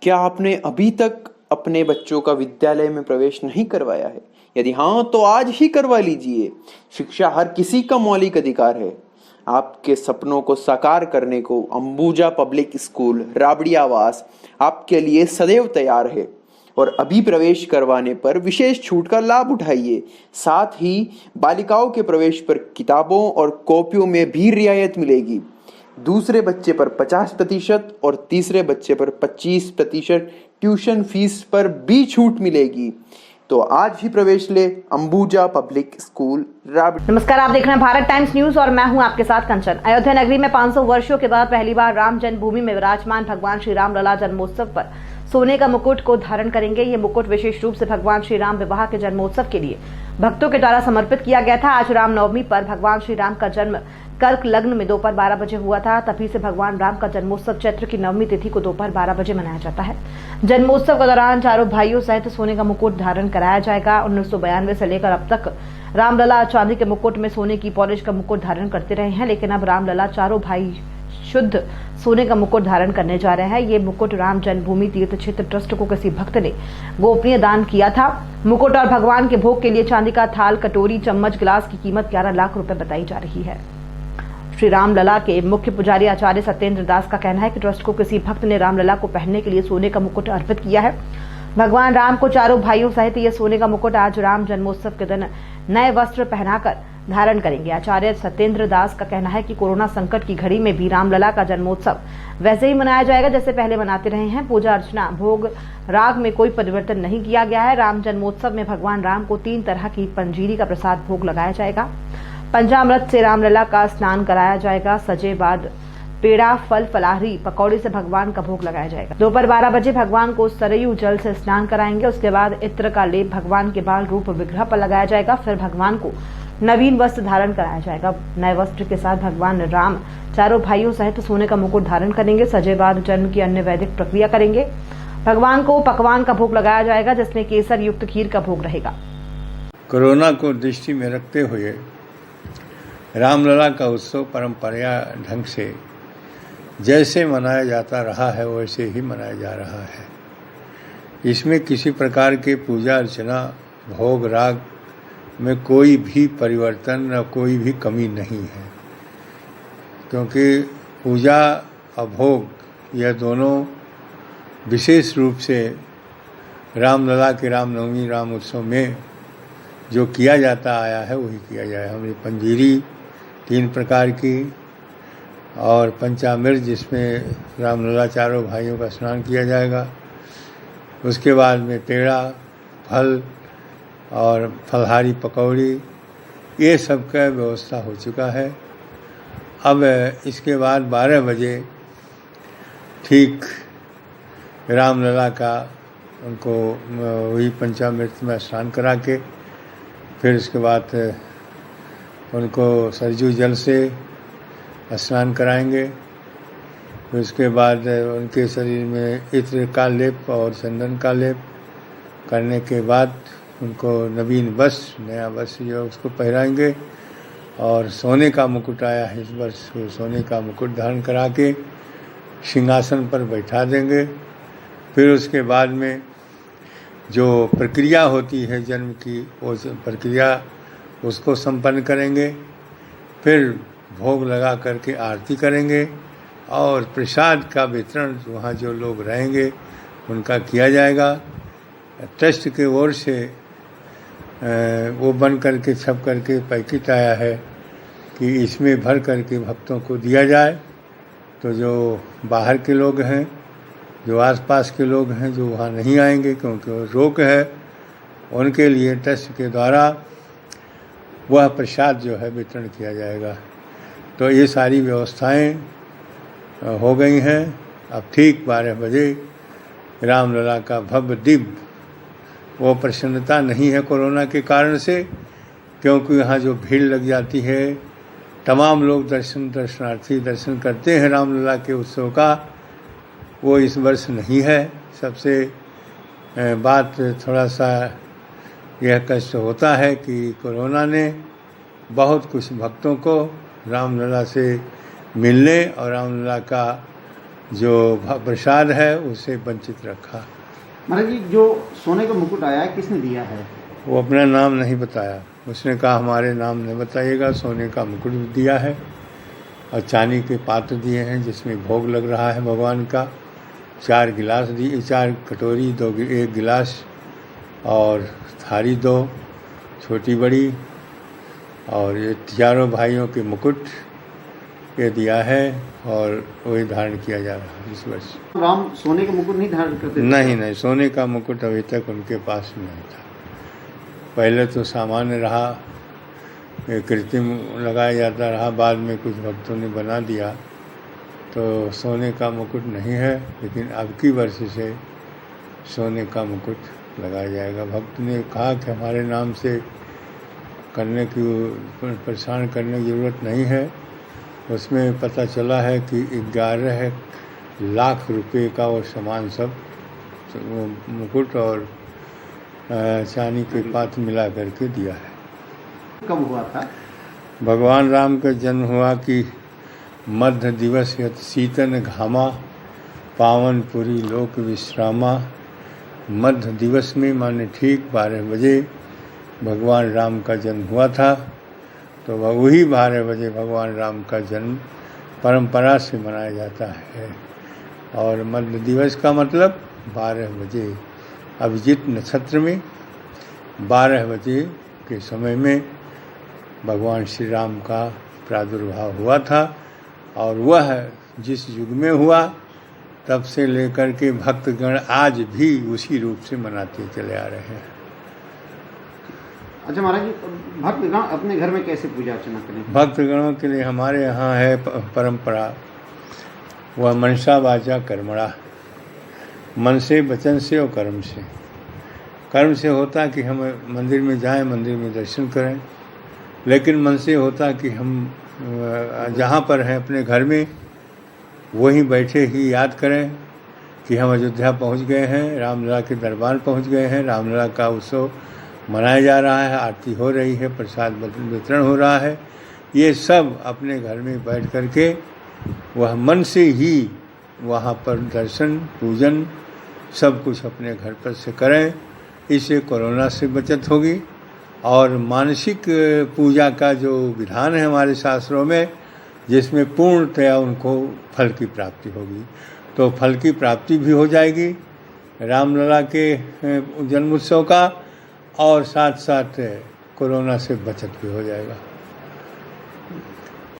क्या आपने अभी तक अपने बच्चों का विद्यालय में प्रवेश नहीं करवाया है? यदि हाँ, तो आज ही करवा लीजिए। शिक्षा हर किसी का मौलिक अधिकार है। आपके सपनों को साकार करने को अंबुजा पब्लिक स्कूल राबड़ी आवास आपके लिए सदैव तैयार है। और अभी प्रवेश करवाने पर विशेष छूट का लाभ उठाइए। साथ ही बालिकाओं के प्रवेश पर किताबों और कॉपियों में भी रियायत मिलेगी। दूसरे बच्चे पर 50% और तीसरे बच्चे पर 25% ट्यूशन फीस पर भी छूट मिलेगी। तो आज ही प्रवेश ले अंबुजा पब्लिक स्कूल राबड़ी। नमस्कार, आप देख रहे हैं भारत टाइम्स न्यूज और मैं हूं आपके साथ कंचन। अयोध्या नगरी में 500 वर्षों के बाद पहली बार राम जन्मभूमि में विराजमान भगवान श्री राम लला जन्मोत्सव पर सोने का मुकुट को धारण करेंगे। ये मुकुट विशेष रूप से भगवान श्री राम विवाह के जन्मोत्सव के लिए भक्तों के द्वारा समर्पित किया गया था। आज रामनवमी पर भगवान श्री राम का जन्म कर्क लग्न में दोपहर 12 बजे हुआ था। तभी से भगवान राम का जन्मोत्सव चैत्र की नवमी तिथि को दोपहर 12 बजे मनाया जाता है। जन्मोत्सव के दौरान चारों भाइयों सहित सोने का मुकुट धारण कराया जाएगा। 1992 से लेकर अब तक रामलला चांदी के मुकुट में सोने की पॉलिश का मुकुट धारण करते रहे हैं, लेकिन अब रामलला चारों भाई शुद्ध सोने का मुकुट धारण करने जा रहे हैं। ये मुकुट राम जन्मभूमि तीर्थ क्षेत्र ट्रस्ट को किसी भक्त ने गोपनीय दान किया था। मुकुट और भगवान के भोग के लिए चांदी का थाल, कटोरी, चम्मच, गिलास की कीमत 11 लाख रुपए बताई जा रही है। श्री रामलला के मुख्य पुजारी आचार्य सत्येंद्र दास का कहना है कि ट्रस्ट को किसी भक्त ने रामलला को पहनने के लिए सोने का मुकुट अर्पित किया है। भगवान राम को चारों भाइयों सहित ये सोने का मुकुट आज राम जन्मोत्सव के दिन नए वस्त्र पहनाकर धारण करेंगे। आचार्य सत्येंद्र दास का कहना है कि कोरोना संकट की घड़ी में भी रामलला का जन्मोत्सव वैसे ही मनाया जाएगा जैसे पहले मनाते रहे हैं। पूजा अर्चना, भोग, राग में कोई परिवर्तन नहीं किया गया है। राम जन्मोत्सव में भगवान राम को 3 तरह की पंजीरी का प्रसाद भोग लगाया जाएगा। पंचामृत से रामलला का स्नान कराया जाएगा। सजे बाद पेड़ा, फल, फलाहारी, पकौड़ी से भगवान का भोग लगाया जाएगा। दोपहर 12 बजे भगवान को सरयू जल से स्नान कराएंगे। उसके बाद इत्र का लेप भगवान के बाल रूप विग्रह पर लगाया जाएगा। फिर भगवान को नवीन वस्त्र धारण कराया जाएगा। नए वस्त्र के साथ भगवान राम चारों भाइयों सहित सोने का मुकुट धारण करेंगे। सजे बाद जन्म की अन्य वैदिक प्रक्रिया करेंगे। भगवान को पकवान का भोग लगाया जाएगा, जिसमें केसर युक्त खीर का भोग रहेगा। कोरोना को दृष्टि में रखते हुए रामलला का उत्सव परंपरा ढंग से जैसे मनाया जाता रहा है वैसे ही मनाया जा रहा है। इसमें किसी प्रकार के पूजा अर्चना, भोग, राग में कोई भी परिवर्तन या कोई भी कमी नहीं है, क्योंकि पूजा और भोग यह दोनों विशेष रूप से रामलला के रामनवमी राम उत्सव में जो किया जाता आया है वही किया जाए। हमने पंजीरी 3 प्रकार की और पंचामृत जिसमें रामलला चारों भाइयों का स्नान किया जाएगा। उसके बाद में पेड़ा, फल और फलहारी, पकौड़ी, ये सब का व्यवस्था हो चुका है। अब इसके बाद 12 बजे ठीक रामलला का उनको वही पंचामृत में स्नान करा के फिर उसके बाद उनको सरजू जल से स्नान कराएंगे। फिर उसके बाद उनके शरीर में इत्र का लेप और चंदन का लेप करने के बाद उनको नवीन वस्त्र, नया वस्त्र जो उसको पहनाएंगे और सोने का मुकुट आया है इस वर्ष, सोने का मुकुट धारण करा के सिंहासन पर बैठा देंगे। फिर उसके बाद में जो प्रक्रिया होती है जन्म की, वो प्रक्रिया उसको संपन्न करेंगे। फिर भोग लगा करके आरती करेंगे और प्रसाद का वितरण वहाँ जो लोग रहेंगे उनका किया जाएगा। ट्रस्ट के ओर से वो बन करके छप करके पैकेट आया है कि इसमें भर करके भक्तों को दिया जाए। तो जो बाहर के लोग हैं, जो आसपास के लोग हैं, जो वहाँ नहीं आएंगे क्योंकि वो रोक है, उनके लिए ट्रस्ट के द्वारा वह प्रसाद जो है वितरण किया जाएगा। तो ये सारी व्यवस्थाएं हो गई हैं। अब ठीक 12 बजे रामलला का भव्य दिव्य, वो प्रसन्नता नहीं है कोरोना के कारण से, क्योंकि यहाँ जो भीड़ लग जाती है, तमाम लोग दर्शनार्थी दर्शन करते हैं रामलला के उत्सव का, वो इस वर्ष नहीं है। सबसे बात थोड़ा सा यह कष्ट होता है कि कोरोना ने बहुत कुछ भक्तों को रामलला से मिलने और रामलला का जो प्रसाद है उसे वंचित रखा। महाराज जी, जो सोने का मुकुट आया है किसने दिया है? वो अपना नाम नहीं बताया, उसने कहा हमारे नाम नहीं बताइएगा। सोने का मुकुट भी दिया है और चांदी के पात्र दिए हैं जिसमें भोग लग रहा है भगवान का। 4 गिलास दिए, 4 कटोरी, 1 गिलास और थाली 2 छोटी बड़ी, और ये चारों भाइयों के मुकुट ये दिया है और वही धारण किया जा रहा है इस वर्ष। राम सोने का मुकुट नहीं धारण करते थे? नहीं, सोने का मुकुट अभी तक उनके पास नहीं था। पहले तो सामान्य रहा, कृत्रिम लगाया जाता रहा, बाद में कुछ भक्तों ने बना दिया, तो सोने का मुकुट नहीं है। लेकिन अब की वर्ष से सोने का मुकुट लगाया जाएगा। भक्त ने कहा कि हमारे नाम से करने की, परेशान करने की ज़रूरत नहीं है। उसमें पता चला है कि 11 लाख रुपए का वो सामान सब, वो मुकुट और चांदी के पात्र मिला करके दिया है। कब हुआ था? भगवान राम का जन्म हुआ कि मध्य दिवस यत शीतन घामा, पावन पुरी लोक विश्रामा। मध्य दिवस में माने ठीक 12 बजे भगवान राम का जन्म हुआ था। तो वही 12 बजे भगवान राम का जन्म परंपरा से मनाया जाता है। और मध्य दिवस का मतलब 12 बजे अभिजीत नक्षत्र में 12 बजे के समय में भगवान श्री राम का प्रादुर्भाव हुआ था। और वह जिस युग में हुआ तब से लेकर के भक्तगण आज भी उसी रूप से मनाते चले आ रहे हैं। अच्छा महाराज जी, भक्तगण अपने घर में कैसे पूजा अर्चना करें? भक्तगणों के लिए हमारे यहाँ है परंपरा, वह मनसा वाचा कर्मणा, मन से, वचन से और कर्म से। कर्म से होता कि हम मंदिर में जाएं, मंदिर में दर्शन करें, लेकिन मन से होता कि हम जहाँ पर हैं अपने घर में वहीं बैठे ही याद करें कि हम अयोध्या पहुँच गए हैं, रामलला के दरबार पहुँच गए हैं, रामलला का उत्सव मनाया जा रहा है, आरती हो रही है, प्रसाद वितरण हो रहा है। ये सब अपने घर में बैठ करके वह मन से ही वहाँ पर दर्शन, पूजन सब कुछ अपने घर पर से करें। इससे कोरोना से बचत होगी और मानसिक पूजा का जो विधान है हमारे शास्त्रों में, जिसमें पूर्णतया उनको फल की प्राप्ति होगी, तो फल की प्राप्ति भी हो जाएगी रामलला के जन्मोत्सव का, और साथ साथ कोरोना से बचत भी हो जाएगा।